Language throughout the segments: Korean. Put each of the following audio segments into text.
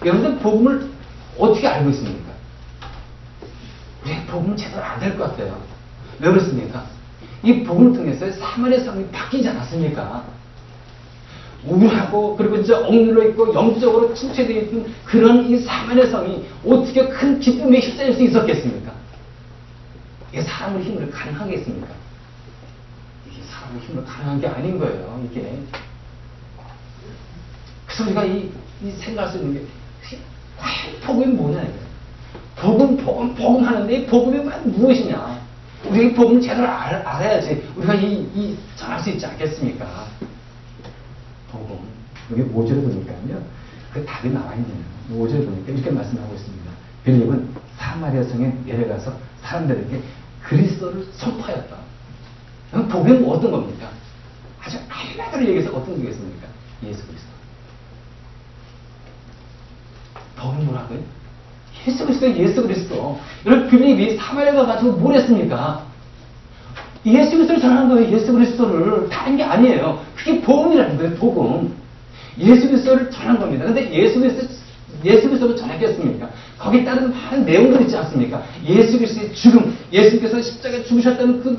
여러분들 복음을 어떻게 알고 있습니까? 우리 복음을 제대로 안 될 것 같아요. 왜 그렇습니까? 이 복음을 통해서 사마리아 성이 바뀌지 않았습니까? 우울하고 그리고 이제 억눌러 있고 영적으로 침체되어 있는 그런 이 사마리아 성이 어떻게 큰 기쁨에 휩싸일 수 있었겠습니까? 이게 사람의 힘으로 가능하겠습니까? 이게 사람의 힘으로 가능한 게 아닌 거예요. 이게. 그래서 우리가 이 생각할 수 있는 게 과연 복음이 뭐냐 이거예요. 복음 하는데 이 복음이 무엇이냐? 우리가 이 복음을 제대로 알아야지 우리가 전할 수 있지 않겠습니까? 복음. 여기 5절에 보니까요. 그 답이 나와 있네요. 5절에 보니까 이렇게 말씀하고 있습니다. 빌립은 사마리아 성에 내려가서 사람들에게 그리스도를 선포하였다. 복음은 어떤 겁니까? 아주 한마디로 얘기해서 어떤 거겠습니까? 예수 그리스도. 복음은 뭐라고요? 예수 그리스도, 예수 그리스도. 여러분, 빌립이 사마리아 가가지고 뭘 했습니까? 예수 그리스도를 전하는 거예요. 예수 그리스도를. 다른 게 아니에요. 그게 복음이라는 거예요. 복음. 예수 그리스도를 전한 겁니다. 근데 예수 그리스도를 전했겠습니까? 거기에 따른 많은 내용들 있지 않습니까? 예수 그리스도의 죽음, 예수께서 십자가에 죽으셨다는 그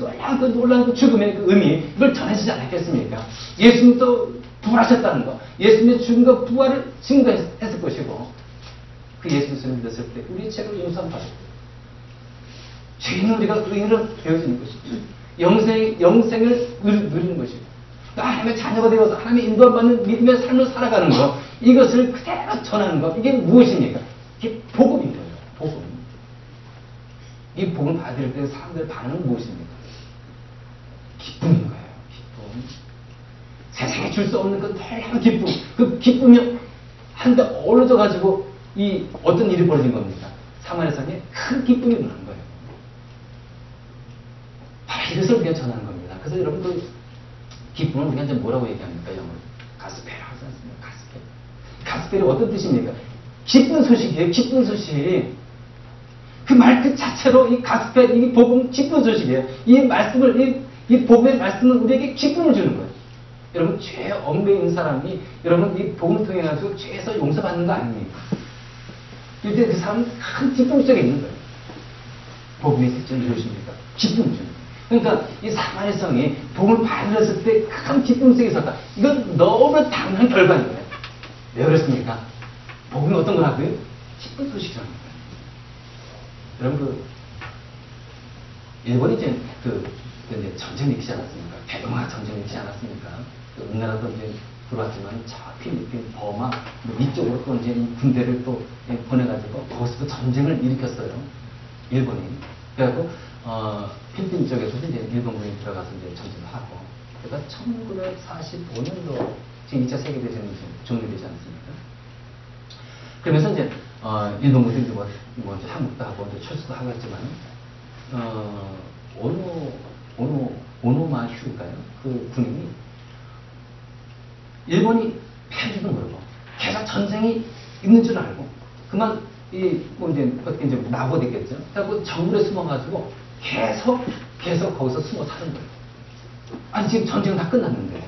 놀라운 그 죽음의 그 의미, 이걸 전해지지 않았겠습니까? 예수님도 부활하셨다는 거, 예수님의 죽음과 부활을 증거했을 것이고, 그 예수 그리스도를 믿었을 때 우리 죄를 용서받았고, 죄인은 우리가 의인으로 되어지는 것이죠. 영생을 누리는 것이고, 하나님의 자녀가 되어서 하나님의 인도받는 믿음의 삶을 살아가는 것, 이것을 그대로 전하는 것, 이게 무엇입니까? 이게 복음인 거예요. 복음. 이 복음 받을 때 사람들의 반응은 무엇입니까? 기쁨인 거예요. 기쁨. 세상에 줄 수 없는 그 놀라운 기쁨. 그 기쁨이 한데 어우러져 가지고 이 어떤 일이 벌어진 겁니까? 사마리아 성에 큰 기쁨이 일어난 거예요. 바로 이것을 우리가 전하는 겁니다. 그래서 여러분 그 기쁨을 우리가 이제 뭐라고 얘기합니까? 영어로 가스펠 하지 않습니까? 가스펠. 가스펠이 어떤 뜻입니까? 기쁜 소식이에요. 기쁜 소식. 그 말 그 자체로 이 가스펠, 이 복음 기쁜 소식이에요. 이 말씀을 이 복음의 말씀은 우리에게 기쁨을 주는 거예요. 여러분 죄 얽매인 사람이 여러분 이 복음 통해 가지고 죄에서 용서받는 거 아닙니까? 이때 그 사람은 큰 기쁨 속에 있는 거예요. 복음의 실제는 무엇입니까? 기쁨 주는 거예요. 그러니까 이 사마리아 성이 복음을 받았을 때 큰 기쁨 속에 있었다. 이건 너무 당연한 결과인 거예요. 왜 그렇습니까? 복음이 어떤 거라고요? 기쁜 소식이라는 거예요. 여러분 일본이 이제 이제 전쟁이 일으키지 않았습니까? 대동아 전쟁이 일으키지 않았습니까? 우리나라도 이제 들어왔지만 저 필리핀, 버마 이쪽으로 또 이제 군대를 또 보내가지고 거기서도 전쟁을 일으켰어요. 일본이. 그래갖고 필리핀 쪽에서 이제 일본군이 들어가서 이제 전쟁을 하고, 그러니까 1945년도 지금 2차 세계대전이 종료되지 않습니까? 그러면서 이제 일본군이 이제 뭐 한국도 하고 이제 철수도 하고 했지만 오노마휴가요? 그 군인이 일본이 패주도 모르고 계속 전쟁이 있는 줄 알고 그만 뭐 이제 어떻게 이제 낙오됐겠죠. 그래서 정글에 숨어가지고 계속 거기서 숨어 사는 거예요. 아니 지금 전쟁은 다 끝났는데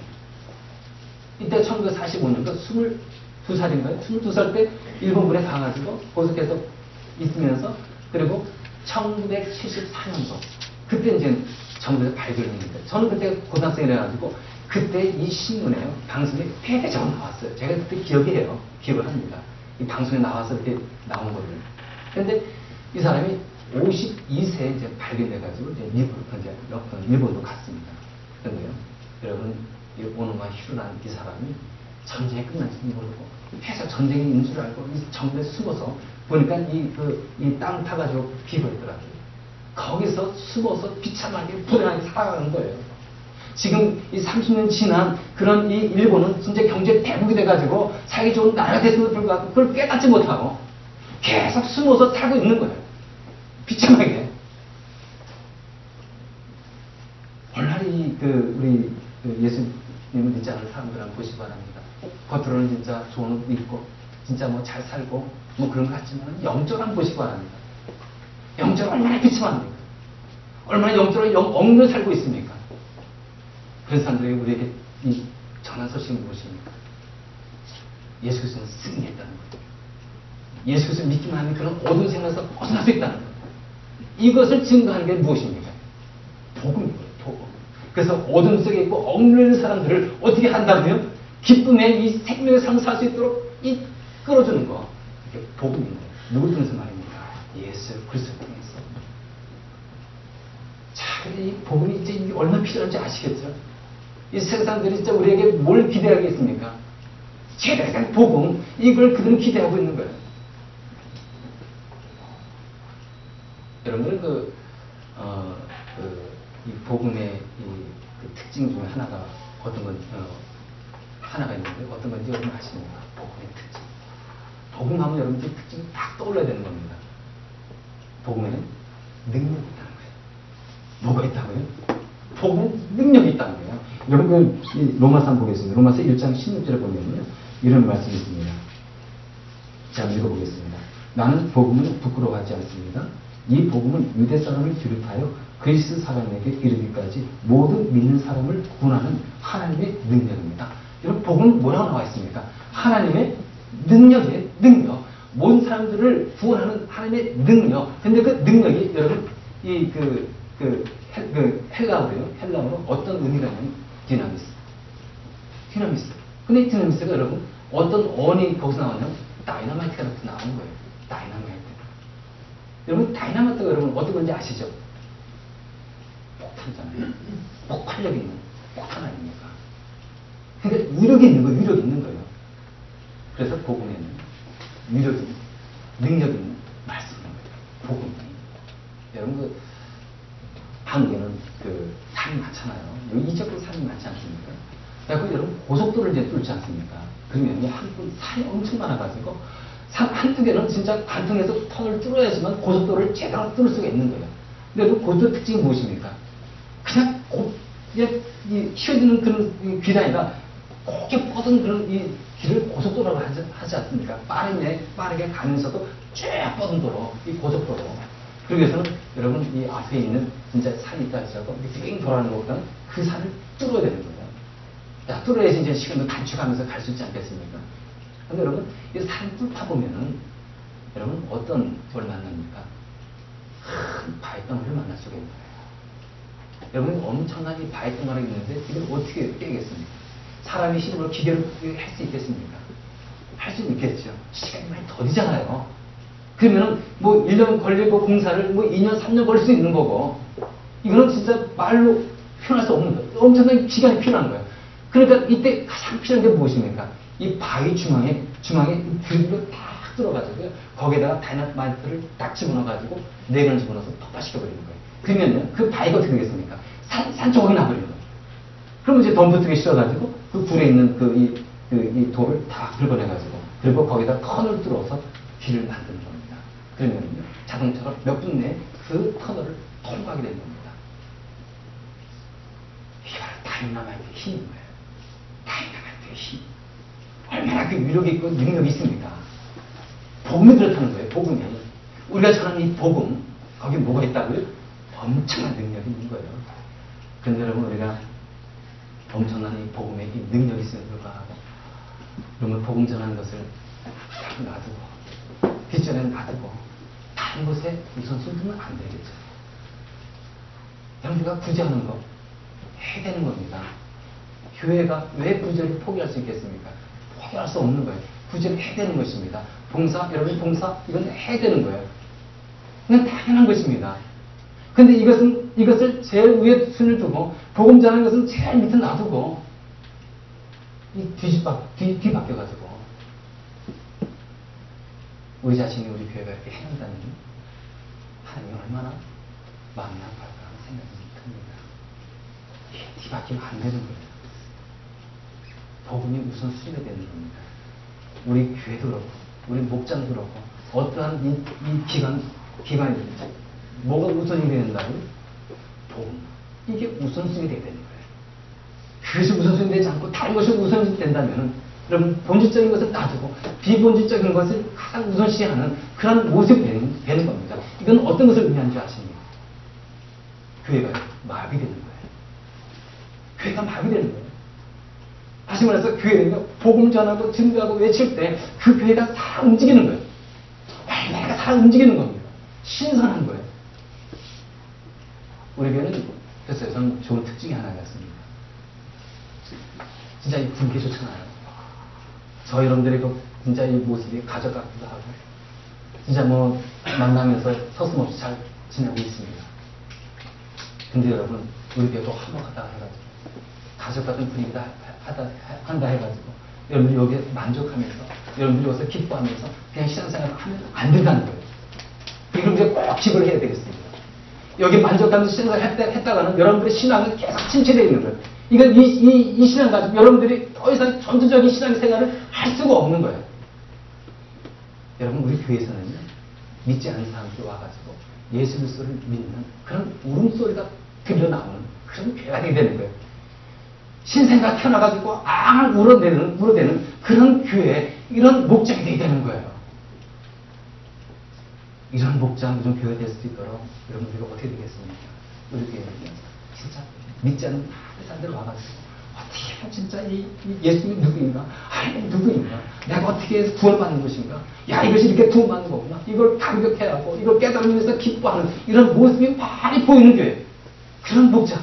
이때 1945년도 22살인가요? 22살 때 일본군에 가가지고 거기서 계속 있으면서 그리고 1974년도 그때 이제 정부에서 발견했는데 저는 그때 고등학생이라 가지고 그때 이 신문에요. 방송에 대대적으로 나왔어요. 제가 그때 기억을 합니다. 이 방송에 나와서 이렇게 나온 거를. 근데 이 사람이 52세에 이제 발견돼가지고 이제 일본도 갔습니다. 그런데요, 여러분, 이 오노마 히루라는 이 사람이 전쟁이 끝난지도 모르고 계속 전쟁이 있는 줄 알고 이 정부에 숨어서 보니까 이 땅 타가지고 비버리더라고요. 거기서 숨어서 비참하게 불행하게 살아가는 거예요. 지금 이 30년 지난 그런 이 일본은 진짜 경제 대국이 돼가지고 살기 좋은 나라가 됐음에도 불구하고 그걸 깨닫지 못하고 계속 숨어서 살고 있는 거예요. 비참하게. 얼마나 우리 예수님을 믿지 않는 사람들 한번 보시기 바랍니다. 겉으로는 진짜 좋은 옷 입고 진짜 뭐 잘 살고 뭐 그런 것 같지만 영적으로 한번 보시기 바랍니다. 영적으로 얼마나 비참합니까? 얼마나 영적으로 억눌려 살고 있습니까? 그런 사람들이 우리에게 이 전한 소식은 무엇입니까? 예수 그리스도는 승리했다는 거예요. 예수 그리스도를 믿기만 하면 그런 어두운 생각에서 벗어날 수 있다는 거예요. 이것을 증거하는 게 무엇입니까? 복음이에요. 복음. 그래서 어둠 속에 있고 억눌리는 사람들을 어떻게 한다면 기쁨의 이 생명의 삶을 살 수 있도록 이끌어주는 거. 이게 복음인 거예요. 누굴 통해서 말입니까? 예수 그리스도를 통해서. 자, 근데 이 복음이 이제 이게 얼마나 필요한지 아시겠죠? 이 세상들이 진짜 우리에게 뭘 기대하겠습니까? 최대한 복음, 이걸 그들은 기대하고 있는 거예요. 여러분들은 이 복음의 그 특징 중에 하나가 어떤 건, 하나가 있는데 어떤 건지 여러분 아십니까? 복음의 특징. 복음하면 여러분들 특징이 딱 떠올라야 되는 겁니다. 복음에는 능력이 있다는 거예요. 뭐가 있다고요? 복음은 능력이 있다는 거예요. 여러분, 로마서 한번 보겠습니다. 로마서 1장 16절에 보면요. 이런 말씀이 있습니다. 제가 읽어보겠습니다. 나는 복음을 부끄러워하지 않습니다. 이 복음은 유대 사람을 비롯하여 그리스 사람에게 이르기까지 모든 믿는 사람을 구원하는 하나님의 능력입니다. 여러분, 복음은 뭐라고 나와 있습니까? 하나님의 능력이에요. 능력. 모든 사람들을 구원하는 하나님의 능력. 근데 그 능력이 여러분, 헬라어로 어떤 의미가 있냐면 디나미스. 디나미스. 근데 이 디나미스가 여러분, 어떤 어원이 거기서 나왔냐면 다이너마이트가 나오는 거예요. 다이너마이트. 여러분, 다이너마이트가 여러분 어떤 건지 아시죠? 폭탄이잖아요. 폭발력 있는 폭탄 아닙니까? 그러니까 위력이 있는 거예요. 위력이 있는 거예요. 그래서 복음에는 위력이 있는, 능력이 있는 말씀인 거예요. 복음이. 여러분, 한국에는 산이 많잖아요. 이적으로 산이 많지 않습니까? 그래서 여러분, 고속도로를 이제 뚫지 않습니까? 그러면 한국 산이 엄청 많아가지고 산 한두 개는 진짜 관통해서 터널을 뚫어야지만 고속도로를 제대로 뚫을 수가 있는 거예요. 근데 그 고속도로 특징이 무엇입니까? 그냥 휘어지는 그런 길이 아니라 곱게 뻗은 그런 이 길을 고속도로라고 하지 않습니까? 빠르게 가면서도 쭉 뻗은 도로, 이 고속도로. 그러기 위해서는 여러분, 이 앞에 있는 진짜 산이 있다 하시고 빙 돌아가는 것보다는 그 산을 뚫어야 되는 거예요. 자, 뚫어야지 이제 시간도 단축하면서 갈 수 있지 않겠습니까? 근데 여러분, 이 산을 뚫다 보면은 여러분, 어떤 걸 만납니까? 큰 바위 덩어리를 만날 수가 있는 거예요. 여러분, 엄청난 이 바위 덩어리가 있는데 이걸 어떻게 깨겠습니까? 사람의 힘으로 기계로 할 수 있겠습니까? 할 수 있겠죠. 시간이 많이 더디잖아요. 그러면은 1년 걸리고 공사를 2년, 3년 걸릴 수 있는 거고, 이거는 진짜 말로 표현할 수 없는 거예요. 엄청난 시간이 필요한 거예요. 그러니까 이때 가장 필요한 게 무엇입니까? 이 바위 중앙에 드릴로 딱 들어가지고요. 거기에다가 다이너마이트를 딱 집어넣어가지고 내려를 집어넣어서 폭발시켜버리는 거예요. 그러면요, 그 바위가 어떻게 되겠습니까? 산조각이 나버리는 거예요. 그러면 이제 덤부트게 씌워가지고 그 굴에 있는 이 돌을 다 긁어내가지고, 그리고 거기다 터널을 뚫어서 길을 만드는 겁니다. 그러면요, 자동차가 몇 분 내에 그 터널을 통과하게 되는 겁니다. 이게 바로 다이너마이트의 힘인 거예요. 다이너마이트의 힘. 얼마나 그 위력이 있고 능력이 있습니까? 복음이 그렇다는 거예요. 복음이. 우리가 전하는 이 복음, 거기 뭐가 있다고요? 엄청난 능력이 있는 거예요. 그런데 여러분, 우리가 엄청난 이 복음에 이 능력이 있음에도 불구하고 그러면 복음 전하는 것을 딱 놔두고 뒷전에 놔두고 다른 곳에 우선순위 두면 안 되겠죠. 여러분, 우리가 구제하는 거 해야 되는 겁니다. 교회가 왜 구제를 포기할 수 있겠습니까? 포기할 수 없는 거예요. 구제를 해야 되는 것입니다. 봉사, 여러분 봉사 이건 해야 되는 거예요. 그냥 당연한 것입니다. 근데 이것을 제일 위에 순을 두고 복음 전하는 것은 제일 밑에 놔두고 뒤바뀌어가지고 우리 자신이 우리 교회가 이렇게 해낸다니 하나님이 얼마나 마음이 아파할까 하는 생각이 듭니다. 이게 뒤바뀌면 안 되는 거예요. 복음이 우선순위가 되는 겁니다. 우리 교회도 그렇고 우리 목장도 그렇고 어떠한 이 기관이 뭐가 우선이 된다고요? 복음. 이게 우선순위 되어야 되는 거예요. 그것이 우선순위 되지 않고 다른 것이 우선순위 된다면 여러분, 본질적인 것을 놔두고 비본질적인 것을 가장 우선시하는 그런 모습이 되는 겁니다. 이건 어떤 것을 의미하는 줄 아십니까? 교회가 마비되는 거예요. 교회가 마비되는 거예요. 다시 말해서 교회는 복음 전하고 증거하고 외칠 때 그 교회가 다 움직이는 거예요. 잘 움직이는 겁니다. 신선한 거예요. 우리 교회는 그래서 저는 좋은 특징이 하나가 있습니다. 진짜 이 분위기 좋잖아요. 저 여러분들의 그 진짜 이 모습이 가족 같기도 하고, 진짜 뭐 만나면서 서슴없이 잘 지내고 있습니다. 근데 여러분, 우리 교회도 화목하다 해가지고, 가족 같은 분위기다 한다 해가지고, 여러분들이 여기에 만족하면서, 여러분들이 여기서 기뻐하면서, 그냥 신앙생활을 하면 안 된다는 거예요. 이걸 우리가 꼭 기억을 해야 되겠습니다. 여기 만족하면서 신앙생활을 했다가는 여러분들의 신앙은 계속 침체되어 있는 거예요. 이건 이 신앙 가지고 여러분들이 더 이상 전투적인 신앙생활을 할 수가 없는 거예요. 여러분, 우리 교회에서는요, 믿지 않는 사람들이 와가지고 예수 그리스도를 믿는 그런 울음소리가 들려나오는 그런 교회가 되게 되는 거예요. 신생가 켜놔가지고 앙 울어대는 그런 교회, 이런 목장이 되게 되는 거예요. 이런 목장, 이런 교회 될 수 있도록 여러분들이 어떻게 되겠습니까? 우리 교회는요, 진짜 믿지 않는 많은 사람들 와가지고 어떻게 진짜 이 예수님이 누구인가? 하나님 누구인가? 내가 어떻게 해서 구원받는 것인가? 야, 이것이 이렇게 구원받는 거구나. 이걸 감격해야 하고 이걸 깨달으면서 기뻐하는 이런 모습이 많이 보이는 교회. 그런 목장.